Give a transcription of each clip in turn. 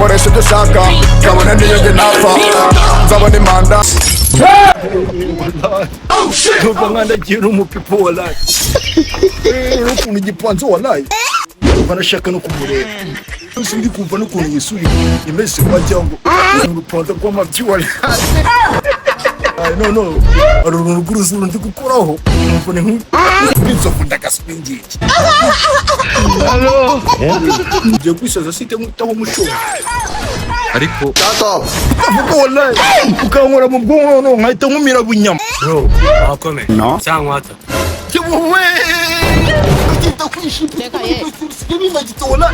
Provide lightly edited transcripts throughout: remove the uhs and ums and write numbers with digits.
nkoresha ibyo ushaka kabone niyo njye napfa nzabona imanda Numva nkandagiye n'umupipo wallahi. ukuntu igipanze wallahi Barashaka no kumureba. sindi kumva n'ukuntu yisuri imeze wagira ngo urupanze rw'amabyi wallahi no aruru rw'uruzuru ndi gukoraho numva ni nk'inzovu ndagaswingiye Hello. ngiye kwisaza site nkutaho umushonga Ariko avuga wallahi ukankora mu bwonko no nkahita nkumira bunyama bro, akome. No. Cyangwa ata. Wewe kita kuishika sikimi najitola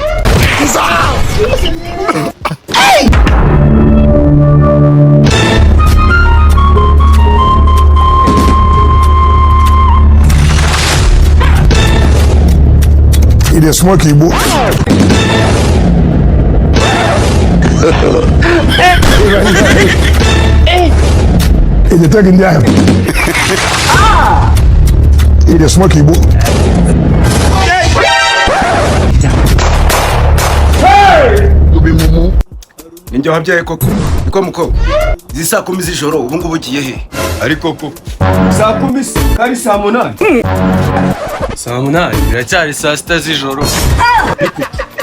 Il est smoky, bro. Il est taking down. Il est smoky, bro. Ninjye wabyaye koko niko mukobwa izi saa 10 z'ijoro ubu ngubu ugiye he ariko ko saa 10 kari saa 8. Saa 8 biracyari saa 6 z'ijoro.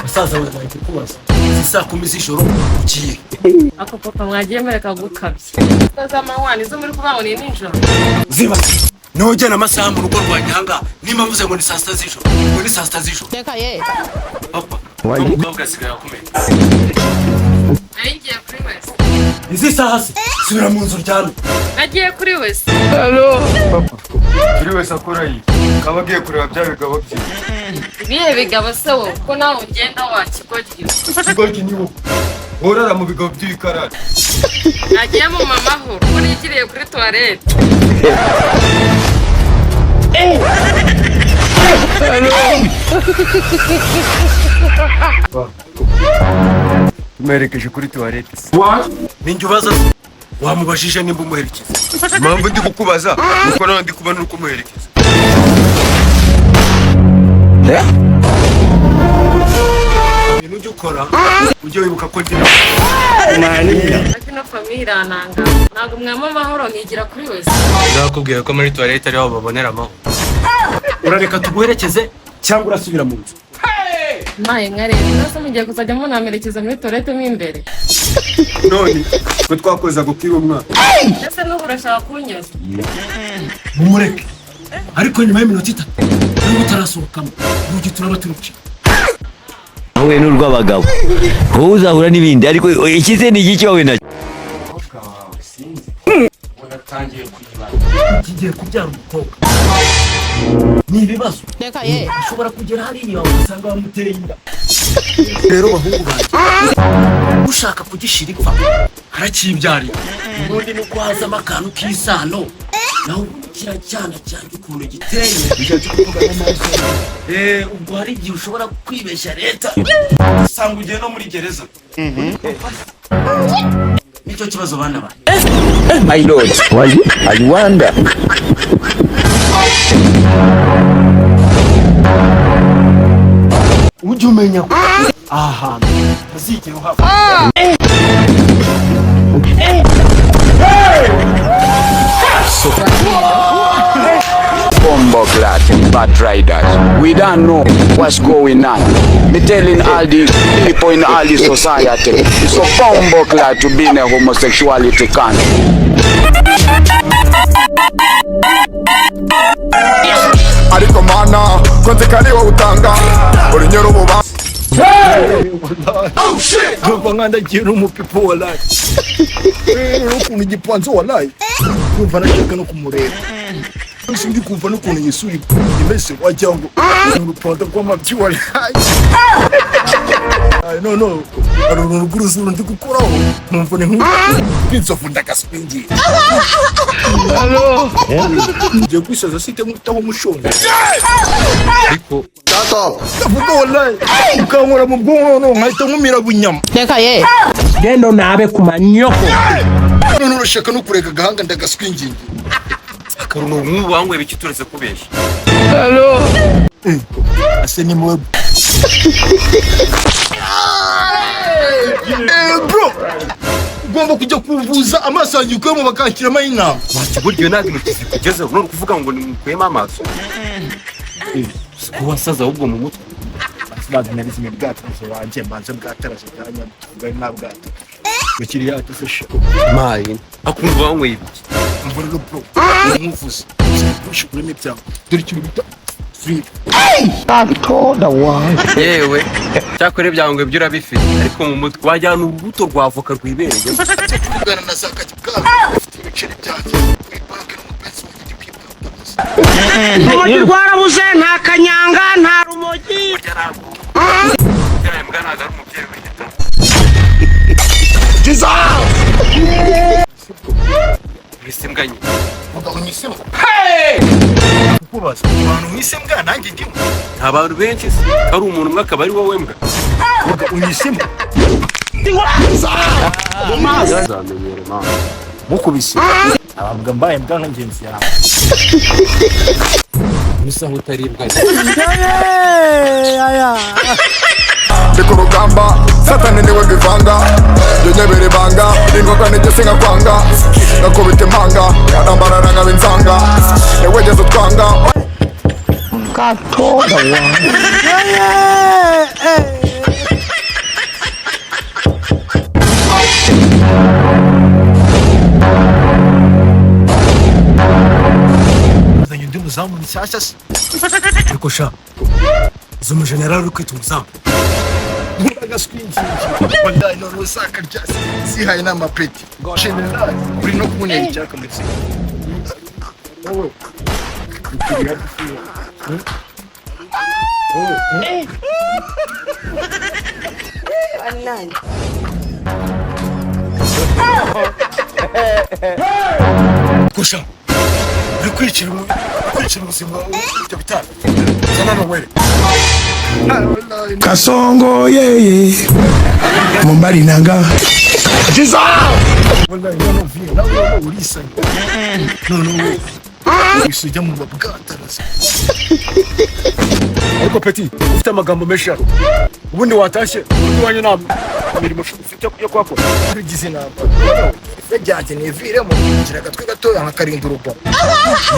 basaza we bari kubaza izi saa 10 z'ijoro ugiye Ako papa mwagiye mureka gukabya. Z'amahwani zo muri kuvuga ngo ni nijoro. ziba nogena amasaha mu rugo rwa Nyanga nimba mvuze ngo ni saa 6 z'ijoro ngo ni saa 6 z'ijoro Teka ye. papa Umukobwa asigaye akomeye. Nagiye kuri wese. izi saha se subira mu nzu ryano Nagiye kuri wese. Buri wese akora yi. Kaba agiye kureba bya bigabo bye. Ibihe bigabo se wo ko nawe ugenda wakigoryo. Kigoryi ni wo. Horara mu bigabo by'ikarara. Nagiye mu mamahoro. Ko nigiriye kuri toilette. Tumerekeje kuri toilette. ninjye ubaza wamubajije nimba umuherekeza Impamvu ndi kukubaza nuko nawe ndi kubona uko umuherekeza. ibintu ujya ukora ujye wibuka ko ngira Ati no famille irananga. Ntabwo mwama amahoro nkigira kuri wese. Ndakubwiye ko muri toilette ariho babonera amahoro. urareka tuguherekeze cyangwa urasubira mu nzu Maye nkare. Nase mugiye kuzajya munamerekeza muri toilette mo imbere. None ko twakoza gukira umwana. Ese n'ubu urashaka kunyoza. mumureke ariko nyuma y'iminota 3 niba utarasohokamo urugi turaba turuciye wowe n'urw'abagabo wowe uzahura n'ibindi ariko ikize ni iki wowe nacyo kigiye kubyara umukobwa ni ibibazo Teka ye. ushobora kugera hariya ugasanga bamuteye inda rero bahungu banjye ushaka kugishira ipfa harakibyarira ubundi nuko hazamo akantu k'isano naho ubundi kiracyana cyane ukuntu giteye bishatse kuvuga n'amaraso ubwo hari igihe ushobora kwibeshya leta usanga ugiye no muri gereza nicyo kibazo bana ba my lord I wonder ujye umenya ko aha hantu hazigera uhaba Bumbleclad bad riders. We don't know what's going on. Me telling all the people in all the society. It's a bumbleclad to be in a homosexuality can. ariko mana konze kariho utanga uri nyorububa Numva nkandagiye n'umupipo wallahi. ukuntu igipanze wallahi numva nashaka no kumureba sindi kumva n'ukuntu yisuri imeze wagira ngo urupanze rw'amabyi wallahi no aruru rw'uruzuru ndi gukoraho numva ni nk'inzovu ndagaswingiye ngiye kwisaza site nkutaho umushonga Ariko avuga wallahi ukankora mu bwonko no nkahita nkumira bunyama Teka ye. Gendo nabe kumanyoko. none urashaka no kureka agahanga ndagaswingiye akaruno nk'ubu wangwe biki turetse kubeshya. ase ni mwe bro ugomba kujya kuvuza amaso yanjye ukuyemo bakanshyiramo ay'intama. Wati buryo ntabwo intoki zikugezeho none kuvuga ngo nimukuyemo amaso. Ko wasaza ahubwo mu mutwe. Bazi narize mu bwato wanjye mbanze bwataraje cyanya bwari na bwato. Bakiri yacu se Mayi. Akumva wanwe ibi. mvuriro bro. Umuvuzi. Ushukure n'ibyago. Dore ikintu bita free. Yewe. Cyakore byawe ngo byura bifite ariko mu mutwe wajyana urubuto rwa avoka rwibereye. Kugana na zakati bwawe. Ufite ibiceri byanjye. Banke n'umupenzi w'igiti urumogi rwarabuze nta kanyanga nta rumogi. Mwisimbwa nyine. Mugabo mwisemo. Kukubaza abantu mwisembwa nanjye ndimo. Nta bantu benshi se ari umuntu umwe akaba ari wowe mbwa. Mugabo mwisemo. Zamenyere mama. Mukubise. Ababwa mbaye mbwa ngenzi yawe. Musa utaribwa. Ndiko rugamba satani niwe bivanga yonyebere banga ingoga nigese nka kwanga nakubita impanga yarambarana nka binzanga newegeze utwanga gatoda Zanye ndi muzamu nshyashya se. Ariko sha. Zo mu general uri kwita umuzamu. Wallahi no rusaka ryasi. Sihaye n'amapeti. General uri no kumunera icyaka muri se. Oh. Kusha. Kwicira ubuzima byo bitana. Sana no wele. kasongo yeye mumbali nanga jiza Wallahi no vile. Na urisa. No. Isujya mu babwataraza. Ariko peti, ufite amagambo menshi yaro. Ubundi watashye, uwanye nta mirimo ufite yo kwakora. Bigize inama. Fejyate ne vire mu ngira gatwe gatoya nkakarinda urugo.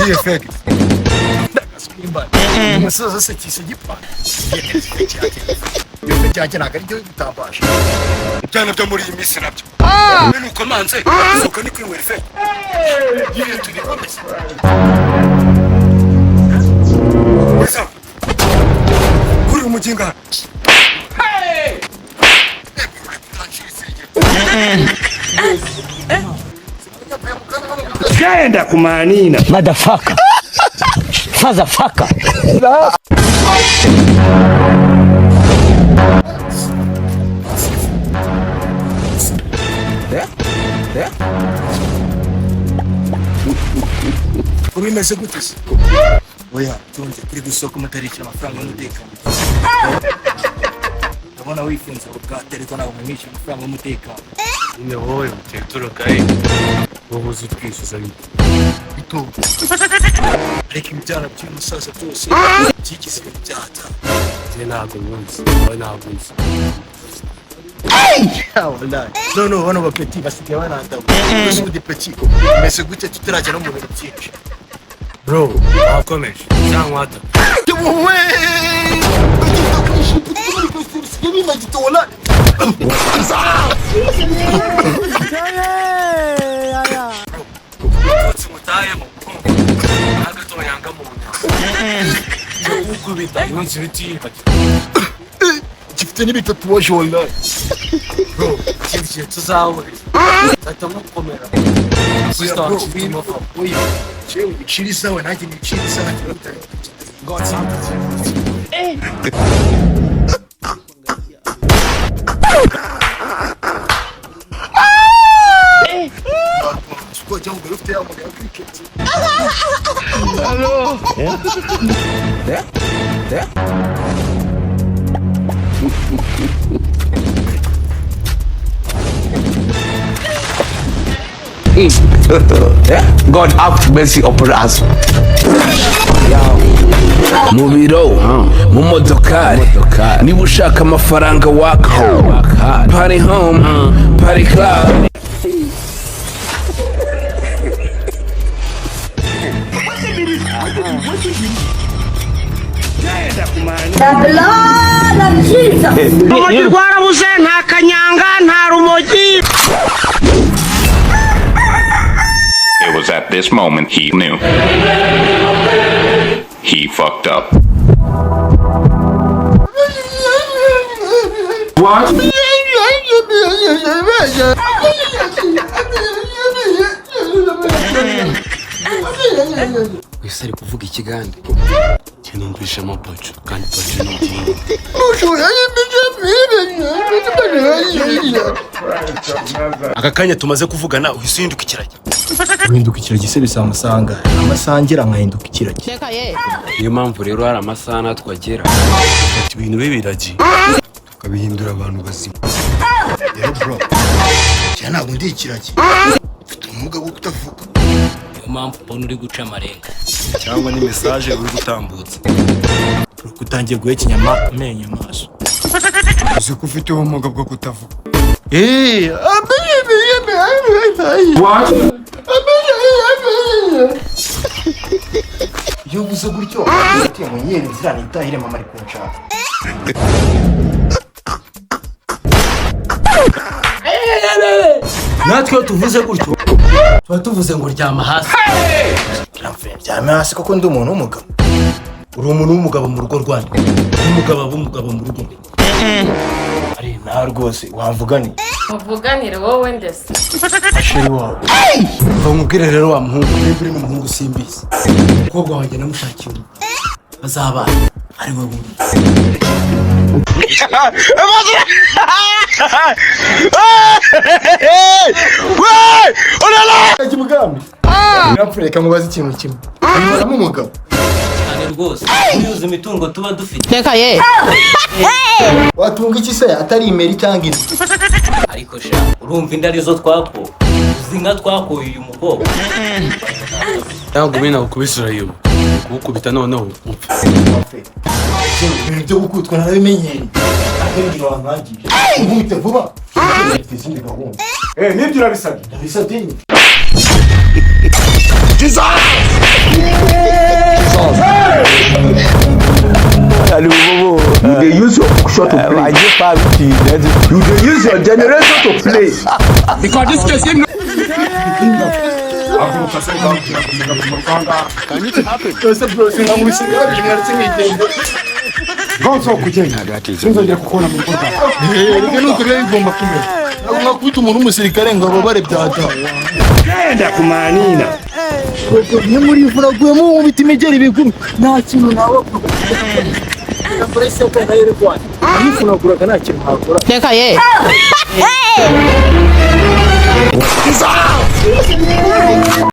Niye feke. Ndagasimba. Umusaza se kise gipa. Fejyate naka ryo gitabasha. Cyane byo muri iyi minsi nabyo. Menu komanze. Soko ni kwinwera feke. Yiye turi komeza. What's up? Kuri umujinga. Hey! Genda kumanina. Motherfucker. Fatherfucker. Ubimeze gute se? Oya, tunze kuri gusoko mutariki amafaranga y'umutekano. Ndabona wifunze ubwate ariko nawe umwishyura amafaranga y'umutekano. Nyine wowe uturukaye wowe utwishyuza Bito. Ariko ibyana by'umusaza byose byigize ibyata. ntabwo nzi wowe ntabwo nzi. Wallahi. No, bano bapeti basigaye bananda. Uzi undi peti. Mese gute tutarajya no mu bintu byinshi. Bro, wakomeje cyangwa wata. Wowe! Kutsi mutayemo. Agato yanga mu nyama. Ukubita inzi bitiba. Gifite n'ibitatuwaje wallahi. Bro, kinzi tuzahura. Zata mukomera. Sister, oya. Chewe ikiri sawa nanjye nikiri sawa. God God have mercy upon us. mu biro mu modokari niba ushaka amafaranga waka party home party club. urumogi rwarabuze nta kanyanga nta rumogi. It was at this moment he knew. He fucked up. What? wese ari kuvuga ikigande kinumvisha amapacu kandi pacu ni ikintu. Aka kanya tumaze kuvugana uhise uhinduka ikiragi. Guhinduka ikiragi se bisaba amasanga amasangira nkahinduka ikiragi. Niyo mpamvu rero hari amasaha natwe agera ibintu bibiragi tukabihindura abantu bazima. Rero bro cyane ntabwo ndi ikiragi mfite ubumuga bwo kutavuga. Niyo mpamvu mbona uri guca amarenga cyangwa ni message uri gutambutsa utangiye guhekenya amenyo amaso. uzi ko ufite ubumuga bwo kutavuga. What? Iyo uvuze gutyo ufite mu nyeri zirana itahire mama ari kunshaka. natwe tuvuze gutyo tuba tuvuze ngo ryama hasi. Ryama hasi koko ndi umuntu w'umugabo. Uri umuntu w'umugabo mu rugo rwanyu umugabo mu rugo. Ari nta rwose wamvugani. muvuganire wowe ndetse Sheri wawe. Bamubwire rero wa muhungu niba uri n'umuhungu simbizi. Umukobwa wanjye namushakiye azabana ari we bundi. Akimugambi. Napfureka mubaze ikintu kimwe. Urimo umugabo. Cyane rwose uzi imitungo tuba dufite. Reka ye. Watunga iki se atari imeri cyangwa inzu? Ariko sha urumva inda arizo twako uzi nka twakoye uyu mukobwa. Ntabwo bina ukubisura yo kugukubita noneho upfa. Ibintu byo gukutwa narabimenyereye. Akenshi wamwangije. Nkubite vuba. Izindi gahunda. Nibyo urabisabye. Ndabisabye. You dey use your shot to play. You dey use your generator to play. Because this case him Gonzo kugenda. Sinzongera kukubona mu rugo. Reka nukureba igomba kumera. Nakubita umuntu w'umusirikare ngo ababare byata. Genda kumanina. Ni muri vuraguyemo mu biti imigeri bigumi. Nta kintu nawe. Presse yo kana yere kwa. Nifunaguraga nta kintu hakora. Reka ye.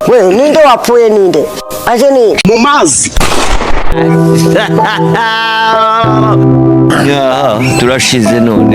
We ninde wapfuye ninde? Aje ni mu mazi. Turashize none.